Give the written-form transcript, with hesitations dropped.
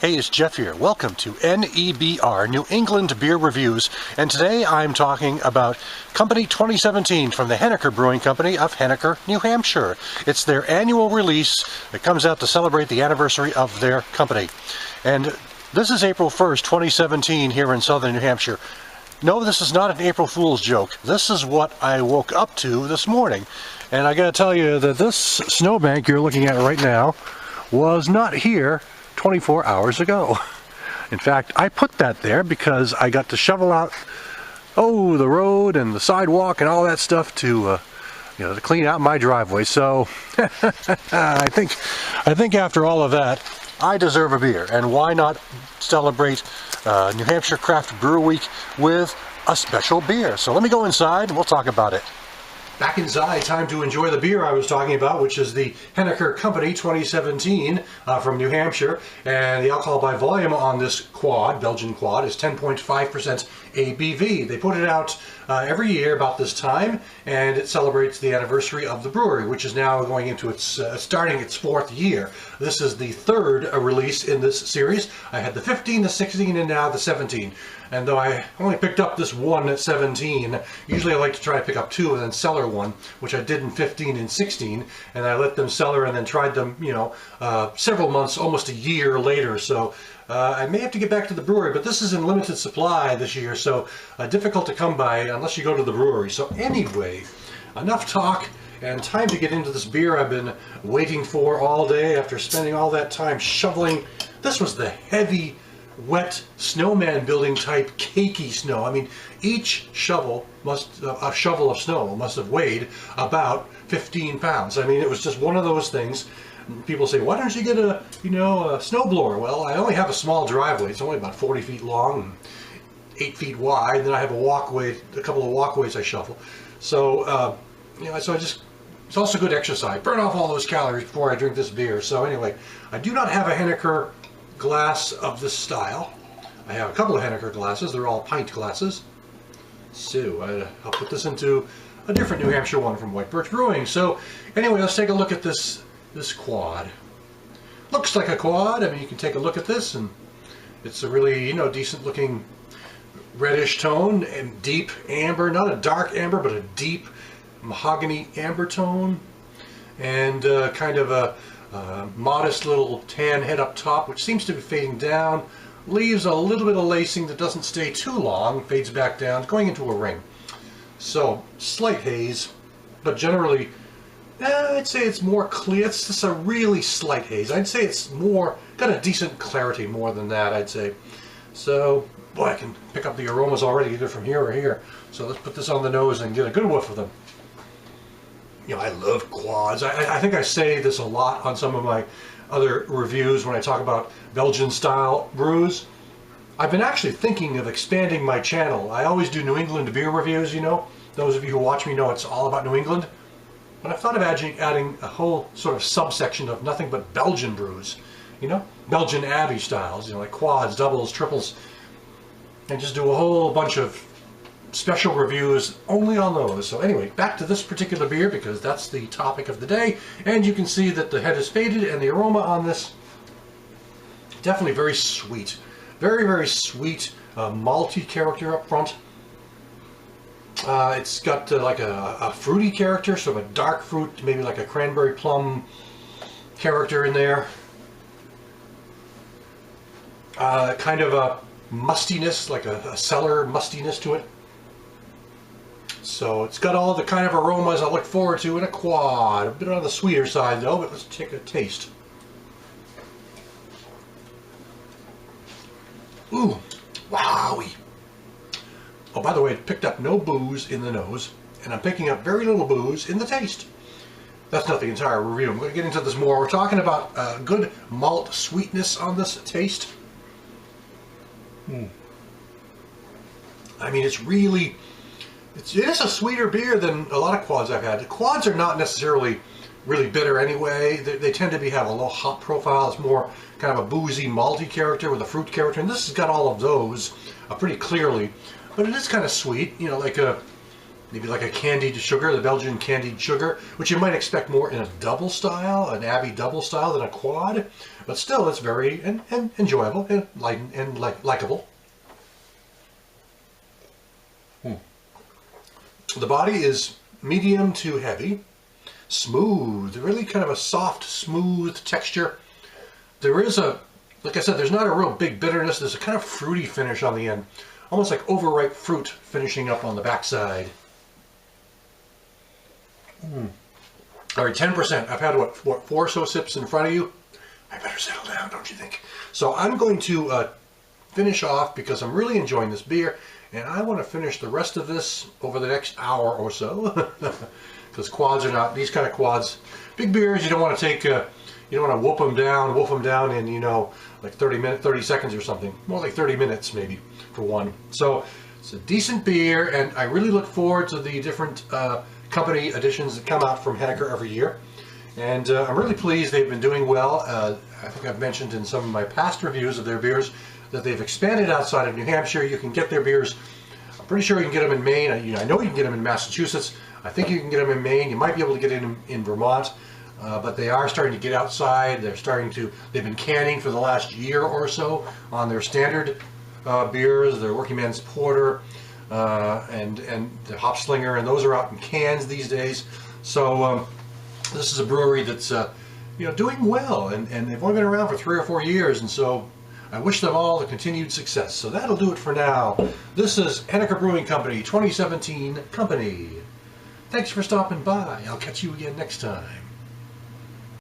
Hey, it's Jeff here. Welcome to NEBR, New England Beer Reviews, and today I'm talking about Company 2017 from the Henniker Brewing Company of Henniker, New Hampshire. It's their annual release that comes out to celebrate the anniversary of their company. And this is April 1st, 2017 here in southern New Hampshire. No, this is not an April Fool's joke. This is what I woke up to this morning. And I gotta tell you that this snowbank you're looking at right now was not here 24 hours ago. In fact, I put that there because I got to shovel out the road and the sidewalk and all that stuff to to clean out my driveway. So I think after all of that, I deserve a beer, and why not celebrate New Hampshire Craft Brew Week with a special beer? So let me go inside and we'll talk about it. Back inside, time to enjoy the beer I was talking about, which is the Henniker Company 2017 from New Hampshire. And the alcohol by volume on this quad, Belgian quad, is 10.5% ABV. They put it out every year about this time, and it celebrates the anniversary of the brewery, which is now going into its starting its 4th year. This is the 3rd release in this series. I had the 15, the 16, and now the 17. And though I only picked up this one at 17, usually I like to try to pick up 2 and then cellar one, which I did in 15 and 16, and I let them cellar and then tried them, several months, almost a year later. So I may have to get back to the brewery, but this is in limited supply this year, so difficult to come by unless you go to the brewery. So anyway, enough talk, and time to get into this beer I've been waiting for all day after spending all that time shoveling. This was the heavy, wet snowman building type cakey snow. I mean, each shovel a shovel of snow must have weighed about 15 pounds. I mean, it was just one of those things. People say, why don't you get a snowblower? Well, I only have a small driveway. It's only about 40 feet long and 8 feet wide. And then I have a walkway, a couple of walkways I shuffle. So, it's also good exercise. Burn off all those calories before I drink this beer. So anyway, I do not have a Henniker glass of this style. I have a couple of Henniker glasses. They're all pint glasses. So I'll put this into a different New Hampshire one from White Birch Brewing. So anyway, let's take a look at this quad. Looks like a quad. I mean, you can take a look at this, and it's a really decent looking reddish tone and deep amber, not a dark amber, but a deep mahogany amber tone, and kind of a modest little tan head up top, which seems to be fading down. Leaves a little bit of lacing that doesn't stay too long, fades back down, going into a ring. So slight haze, but generally I'd say it's more clear. It's just a really slight haze. I'd say it's got a decent clarity more than that, I'd say. So, boy, I can pick up the aromas already, either from here or here. So let's put this on the nose and get a good whiff of them. I love quads. I think I say this a lot on some of my other reviews when I talk about Belgian style brews. I've been actually thinking of expanding my channel. I always do New England beer reviews, Those of you who watch me know it's all about New England. But I've thought of adding a whole sort of subsection of nothing but Belgian brews, Belgian Abbey styles, like quads, doubles, triples, and just do a whole bunch of special reviews only on those. So anyway, back to this particular beer, because that's the topic of the day. And you can see that the head is faded, and the aroma on this, definitely very sweet. Very, very sweet, malty character up front. It's got like a fruity character, sort of a dark fruit, maybe like a cranberry plum character in there. Kind of a mustiness, like a cellar mustiness to it. So it's got all the kind of aromas I look forward to in a quad. A bit on the sweeter side though, but let's take a taste. Ooh, wowie. Oh, by the way, I picked up no booze in the nose, and I'm picking up very little booze in the taste. That's not the entire review. I'm going to get into this more. We're talking about good malt sweetness on this taste. I mean, it is a sweeter beer than a lot of quads I've had. The quads are not necessarily really bitter anyway. They tend to have a low hop profile. It's more kind of a boozy, malty character with a fruit character, and this has got all of those pretty clearly. But it is kind of sweet, like a maybe like a candied sugar, the Belgian candied sugar, which you might expect more in a double style, an Abbey double style than a quad. But still, it's very and enjoyable and light and likable. The body is medium to heavy, smooth, really kind of a soft, smooth texture. There is a, like I said, there's not a real big bitterness. There's a kind of fruity finish on the end, almost like overripe fruit finishing up on the backside. All right, 10%. I've had what 4 or so sips in front of you. I better settle down, don't you think? So I'm going to finish off because I'm really enjoying this beer, and I want to finish the rest of this over the next hour or so. Because quads are not, these kind of quads, big beers, you don't want to take, you don't want to wolf them down in, you know, like 30 seconds or something. More like 30 minutes maybe for one. So it's a decent beer, and I really look forward to the different company editions that come out from Henniker every year. And I'm really pleased they've been doing well. I think I've mentioned in some of my past reviews of their beers that they've expanded outside of New Hampshire. You can get their beers, I'm pretty sure you can get them in Maine. I know you can get them in Massachusetts. I think you can get them in Maine. You might be able to get it in Vermont. But they are starting to get outside. They've been canning for the last year or so on their standard beers, their Working Man's Porter, and the Hop Slinger, and those are out in cans these days. So this is a brewery that's doing well, and they've only been around for 3 or 4 years, and so I wish them all the continued success. So that'll do it for now. This is Henniker Brewing Company 2017 Company. Thanks for stopping by. I'll catch you again next time.